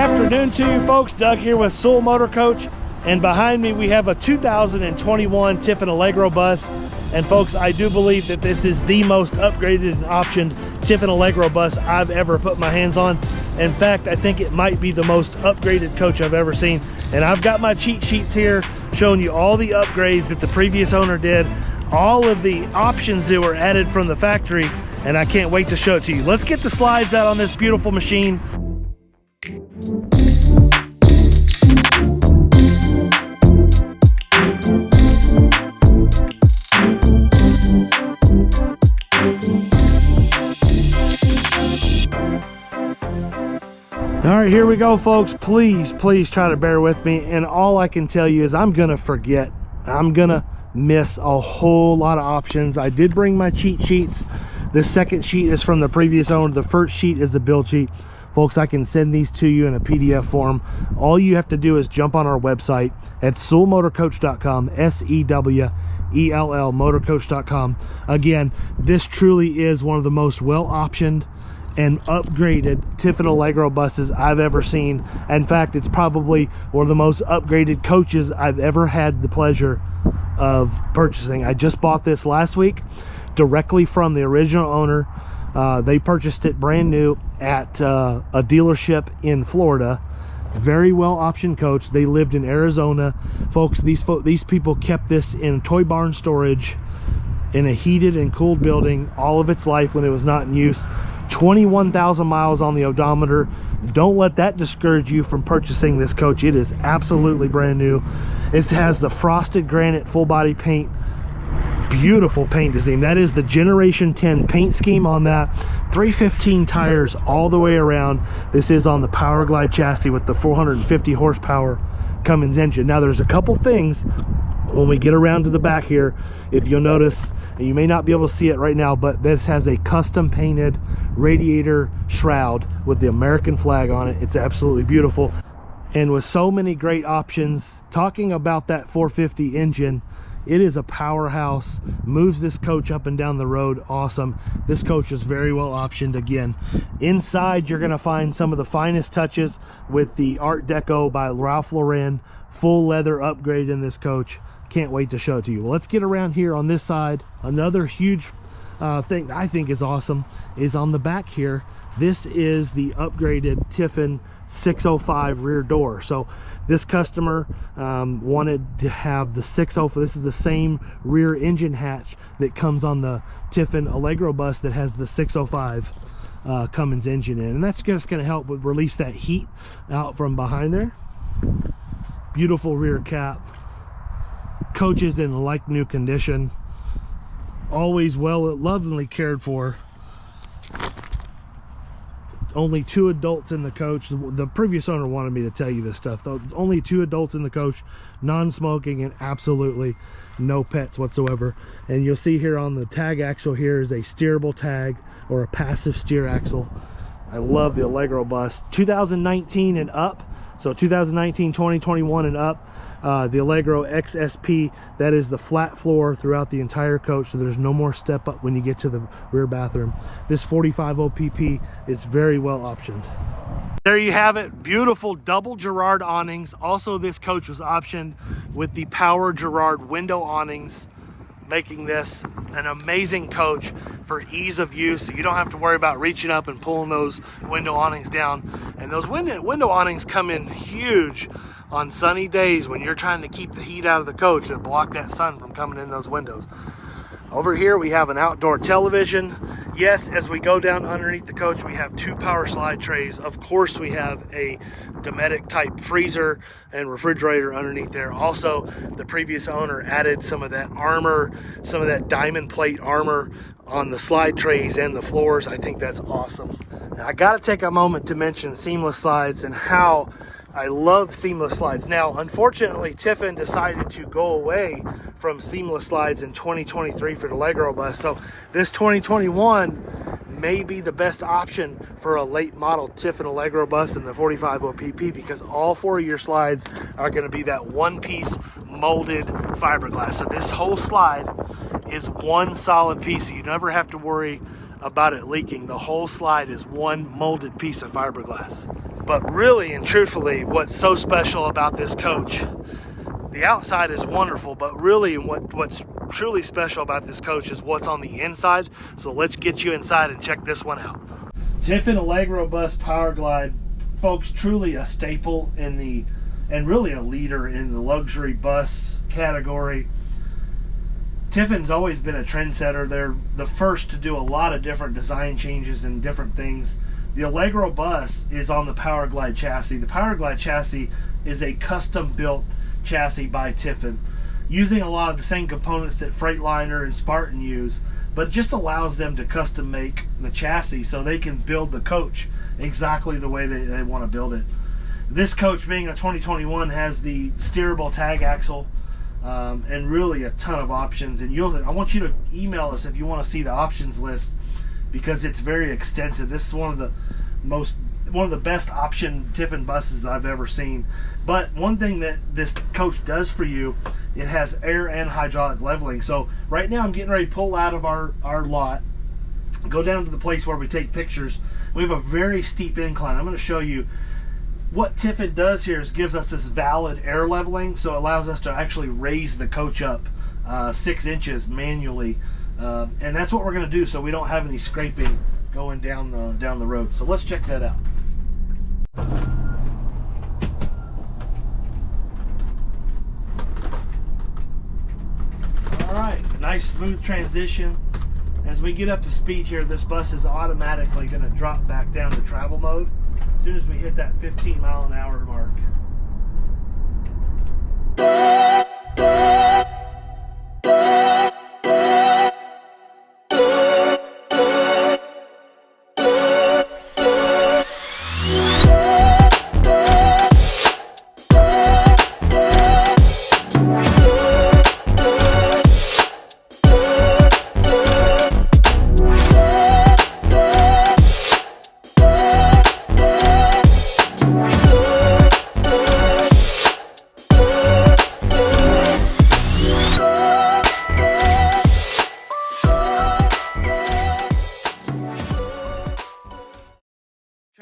afternoon to you folks. Doug here with Sewell Motor Coach, and behind me we have a 2021 Tiffin Allegro bus. And folks, I do believe that this is the most upgraded and optioned Tiffin Allegro bus I've ever put my hands on. In fact, I think it might be the most upgraded coach I've ever seen. And I've got my cheat sheets here showing you all the upgrades that the previous owner did, all of the options that were added from the factory, and I can't wait to show it to you. Let's get the slides out on this beautiful machine. All right, here we go, folks. Please try to bear with me. And all I can tell you is I'm gonna forget. I'm gonna miss a whole lot of options. I did bring my cheat sheets. This second sheet is from the previous owner. The first sheet is the build sheet. Folks, I can send these to you in a PDF form. All you have to do is jump on our website at sewellmotorcoach.com, SEWELL motorcoach.com. Again, this truly is one of the most well-optioned and upgraded Tiffin Allegro buses I've ever seen. In fact, it's probably one of the most upgraded coaches I've ever had the pleasure of purchasing. I just bought this last week directly from the original owner. They purchased it brand new at a dealership in Florida. Very well optioned coach. They lived in Arizona. Folks, these people kept this in toy barn storage in a heated and cooled building all of its life when it was not in use. 21,000 miles on the odometer. Don't let that discourage you from purchasing this coach. It is absolutely brand new. It has the frosted granite full body paint. Beautiful paint design. That is the Generation 10 paint scheme on that. 315 tires all the way around. This is on the Power Glide chassis with the 450 horsepower Cummins engine. Now there's a couple things when we get around to the back here, if you'll notice, and you may not be able to see it right now, but this has a custom painted radiator shroud with the American flag on it. It's absolutely beautiful. And with so many great options, talking about that 450 engine, it is a powerhouse, moves this coach up and down the road. Awesome. This coach is very well optioned. Again, inside you're going to find some of the finest touches with the Art Deco by Ralph Lauren, full leather upgrade in this coach. Can't wait to show it to you. Well, let's get around here on this side. Another huge thing I think is awesome is on the back here. This is the upgraded Tiffin 605 rear door. So this customer wanted to have the 605. This is the same rear engine hatch that comes on the Tiffin Allegro bus that has the 605 Cummins engine in, and that's just going to help with release that heat out from behind there. Beautiful rear cap. Coach is in like new condition. Always lovingly cared for. Only 2 adults in the coach. The previous owner wanted me to tell you this stuff, though. Only 2 adults in the coach, non-smoking, and absolutely no pets whatsoever. And you'll see here on the tag axle here is a steerable tag or a passive steer axle. I love the Allegro bus. 2019 and up. So 2019, 2021 and up. The Allegro XSP, that is the flat floor throughout the entire coach, so there's no more step up when you get to the rear bathroom. This 45 OPP is very well optioned. There you have it. Beautiful double Girard awnings. Also, this coach was optioned with the power Girard window awnings, making this an amazing coach for ease of use. So you don't have to worry about reaching up and pulling those window awnings down. And those window awnings come in huge on sunny days when you're trying to keep the heat out of the coach and block that sun from coming in those windows. Over here we have an outdoor television. Yes, as we go down underneath the coach, we have 2 power slide trays. Of course, we have a Dometic type freezer and refrigerator underneath there. Also, the previous owner added some of that armor, some of that diamond plate armor on the slide trays and the floors. I think that's awesome. Now, I got to take a moment to mention seamless slides and how I love seamless slides. Now, unfortunately, Tiffin decided to go away from seamless slides in 2023 for the Allegro bus. So this 2021 may be the best option for a late model Tiffin Allegro bus in the 45 OPP, because all 4 of your slides are going to be that one-piece molded fiberglass. So this whole slide is one solid piece. So you never have to worry about it leaking. The whole slide is one molded piece of fiberglass. But really and truthfully, what's so special about this coach, the outside is wonderful, but really what's truly special about this coach is what's on the inside. So let's get you inside and check this one out. Tiffin Allegro Bus Power Glide, folks, truly a staple in the, and really a leader in the luxury bus category. Tiffin's always been a trendsetter. They're the first to do a lot of different design changes and different things. The Allegro bus is on the Power Glide chassis. The Power Glide chassis is a custom built chassis by Tiffin, using a lot of the same components that Freightliner and Spartan use, but it just allows them to custom make the chassis so they can build the coach exactly the way they want to build it. This coach, being a 2021, has the steerable tag axle, and really a ton of options. And I want you to email us if you want to see the options list, because it's very extensive. This is one of the best option Tiffin buses I've ever seen. But one thing that this coach does for you, it has air and hydraulic leveling. So right now I'm getting ready to pull out of our lot, go down to the place where we take pictures. We have a very steep incline. I'm going to show you what Tiffin does here is gives us this valid air leveling, so it allows us to actually raise the coach up 6 inches manually, and that's what we're going to do so we don't have any scraping going down the road. So let's check that out. All right, nice smooth transition. As we get up to speed here, this bus is automatically going to drop back down to travel mode as soon as we hit that 15-mile-an-hour mark.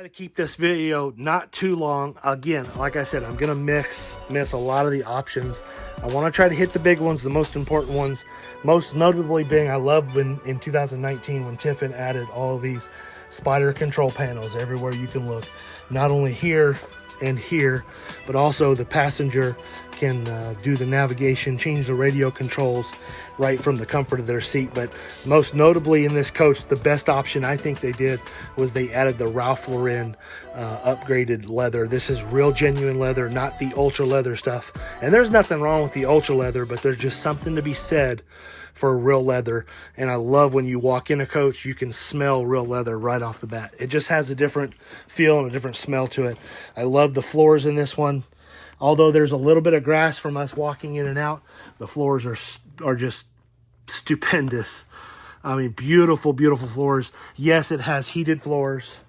To keep this video not too long. Again, like I said, I'm gonna miss a lot of the options. I want to try to hit the big ones, the most important ones, most notably being, I love when in 2019 when Tiffin added all of these spider control panels everywhere you can look, not only here and here, but also the passenger can do the navigation, change the radio controls right from the comfort of their seat. But most notably in this coach, the best option I think they did was they added the Ralph Lauren upgraded leather. This is real genuine leather, not the ultra leather stuff. And there's nothing wrong with the ultra leather, but there's just something to be said for real leather. And I love when you walk in a coach, you can smell real leather right off the bat. It just has a different feel and a different smell to it. I love the floors in this one. Although there's a little bit of grass from us walking in and out, the floors are just stupendous. I mean, beautiful, beautiful floors. Yes, it has heated floors.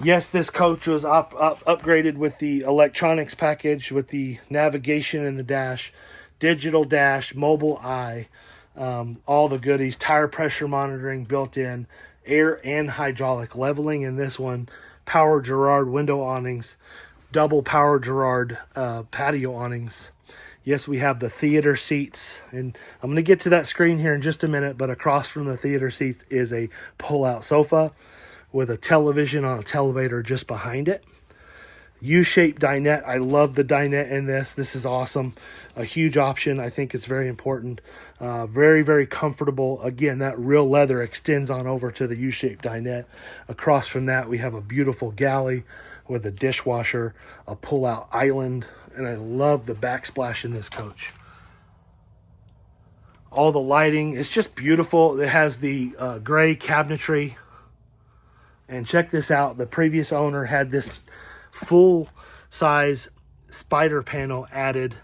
Yes, this coach was upgraded with the electronics package, with the navigation in the dash, digital dash, mobile eye, all the goodies, tire pressure monitoring built in, air and hydraulic leveling in this one, power Girard window awnings, double power Girard patio awnings. Yes, we have the theater seats, and I'm going to get to that screen here in just a minute, but across from the theater seats is a pull-out sofa with a television on a televator just behind it. U-shaped dinette. I love the dinette in this. This is awesome. A huge option. I think it's very important. Very, very comfortable. Again, that real leather extends on over to the U-shaped dinette. Across from that, we have a beautiful galley with a dishwasher, a pull-out island, and I love the backsplash in this coach. All the lighting, it's just beautiful. It has the gray cabinetry. And check this out. The previous owner had this full-size spider panel added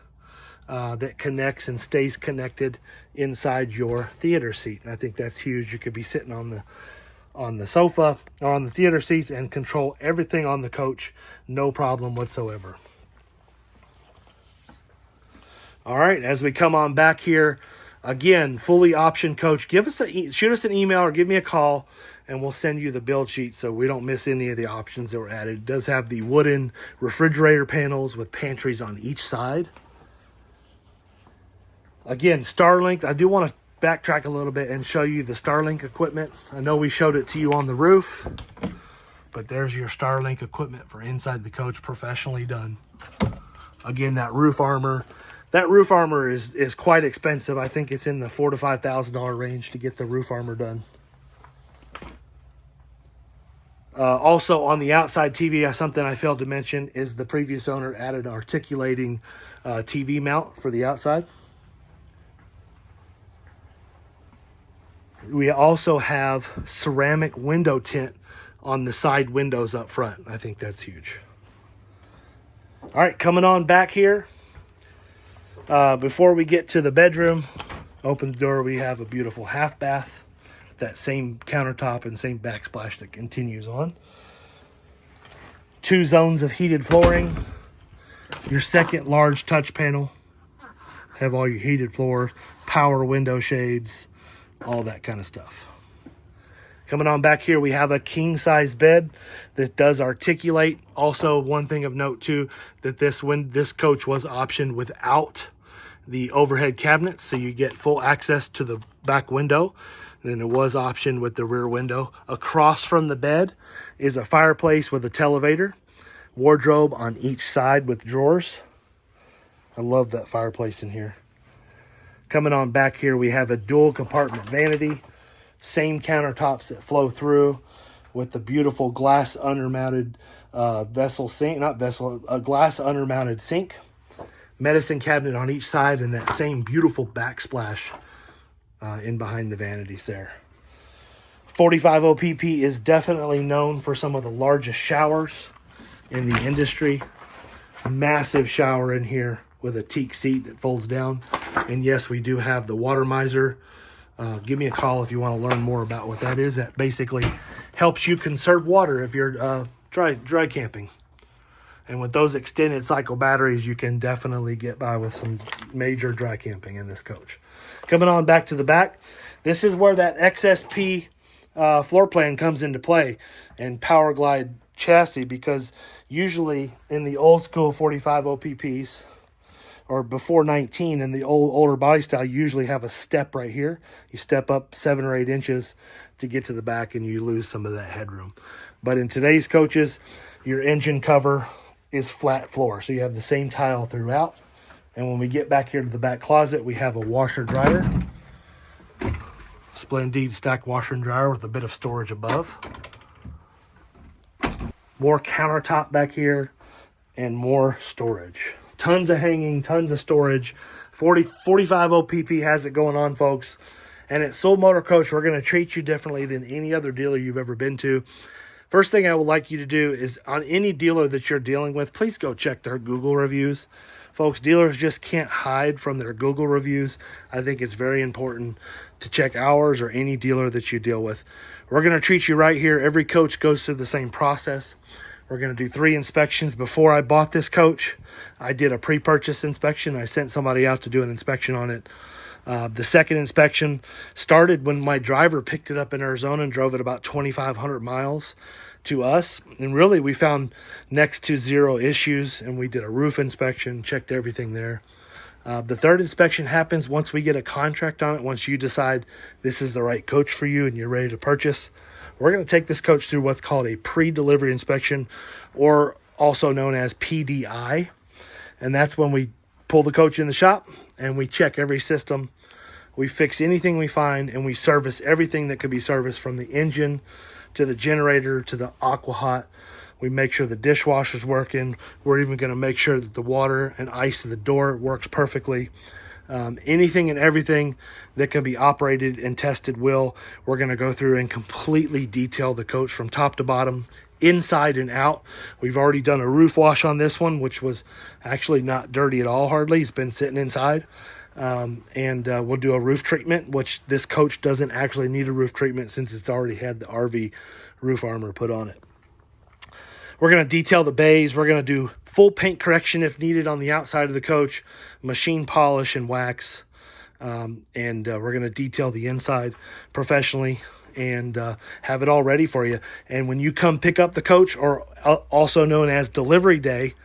that connects and stays connected inside your theater seat. And I think that's huge. You could be sitting on the sofa or on the theater seats and control everything on the coach, no problem whatsoever. All right, as we come on back here, Again, fully optioned coach. Shoot us an email or give me a call, and we'll send you the build sheet so we don't miss any of the options that were added. It does have the wooden refrigerator panels with pantries on each side. Again, Starlink. I do want to backtrack a little bit and show you the Starlink equipment. I know we showed it to you on the roof, but there's your Starlink equipment for inside the coach, professionally done. Again, that roof armor. That roof armor is quite expensive. I think it's in the $4,000 to $5,000 range to get the roof armor done. Also on the outside TV, something I failed to mention is the previous owner added an articulating TV mount for the outside. We also have ceramic window tint on the side windows up front. I think that's huge. All right, coming on back here. Before we get to the bedroom, open the door, we have a beautiful half bath. That same countertop and same backsplash that continues on. 2 zones of heated flooring. Your second large touch panel. Have all your heated floors, power window shades, all that kind of stuff. Coming on back here, we have a king size bed that does articulate. Also, one thing of note too, that this coach was optioned without the overhead cabinets, so you get full access to the back window. And then it was optioned with the rear window. Across from the bed is a fireplace with a televator, wardrobe on each side with drawers. I love that fireplace in here. Coming on back here, we have a dual compartment vanity, same countertops that flow through with the beautiful glass undermounted glass undermounted sink, medicine cabinet on each side, and that same beautiful backsplash in behind the vanities there. 45 OPP is definitely known for some of the largest showers in the industry. Massive shower in here with a teak seat that folds down. And yes, we do have the water miser. Give me a call if you want to learn more about what that is. That basically helps you conserve water if you're dry camping. And with those extended cycle batteries, you can definitely get by with some major dry camping in this coach. Coming on back to the back, this is where that XSP floor plan comes into play and Power Glide chassis, because usually in the old school 45 OPPs or before 19 in the older body style, you usually have a step right here. You step up 7 or 8 inches to get to the back and you lose some of that headroom. But in today's coaches, your engine cover is flat floor, so you have the same tile throughout. And when we get back here to the back closet, we have a washer dryer, Splendid stacked washer and dryer with a bit of storage above. More countertop back here and more storage. Tons of hanging, tons of storage. 45 OPP has it going on, folks. And at Soul Motor Coach, we're going to treat you differently than any other dealer you've ever been to. First thing I would like you to do is, on any dealer that you're dealing with, please go check their Google reviews. Folks, dealers just can't hide from their Google reviews. I think it's very important to check ours or any dealer that you deal with. We're going to treat you right here. Every coach goes through the same process. We're going to do 3 inspections. Before I bought this coach, I did a pre-purchase inspection. I sent somebody out to do an inspection on it. The second inspection started when my driver picked it up in Arizona and drove it about 2,500 miles to us. And really, we found next to zero issues, and we did a roof inspection, checked everything there. The third inspection happens once we get a contract on it, once you decide this is the right coach for you and you're ready to purchase. We're going to take this coach through what's called a pre-delivery inspection, or also known as PDI. And that's when we pull the coach in the shop and we check every system. We fix anything we find, and we service everything that could be serviced, from the engine to the generator to the aqua hot. We make sure the dishwasher's working. We're even going to make sure that the water and ice in the door works perfectly. Anything and everything that can be operated and tested we're going to go through and completely detail the coach from top to bottom, inside and out. We've already done a roof wash on this one, which was actually not dirty at all, hardly. It's been sitting inside. And we'll do a roof treatment, which this coach doesn't actually need a roof treatment since it's already had the RV roof armor put on it. We're going to detail the bays. We're going to do full paint correction if needed on the outside of the coach, machine polish and wax. and we're going to detail the inside professionally and have it all ready for you. And when you come pick up the coach, or also known as delivery day,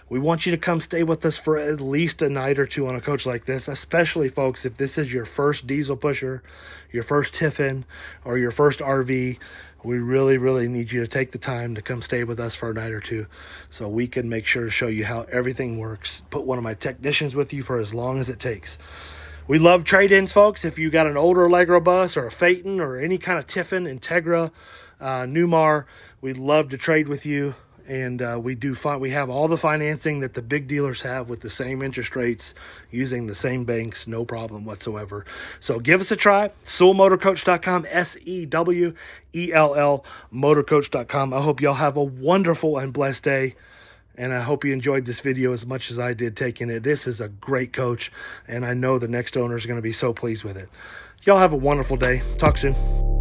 we want you to come stay with us for at least a night or two on a coach like this, especially, folks, if this is your first diesel pusher, your first Tiffin, or your first RV. We really, really need you to take the time to come stay with us for a night or two so we can make sure to show you how everything works. Put one of my technicians with you for as long as it takes. We love trade-ins, folks. If you got an older Allegro bus or a Phaeton or any kind of Tiffin, Integra, Newmar, we'd love to trade with you. And we have all the financing that the big dealers have with the same interest rates, using the same banks, no problem whatsoever. So give us a try. SewellMotorCoach.com, SEWELL Motorcoach.com. I hope y'all have a wonderful and blessed day. And I hope you enjoyed this video as much as I did taking it. This is a great coach, and I know the next owner is going to be so pleased with it. Y'all have a wonderful day. Talk soon.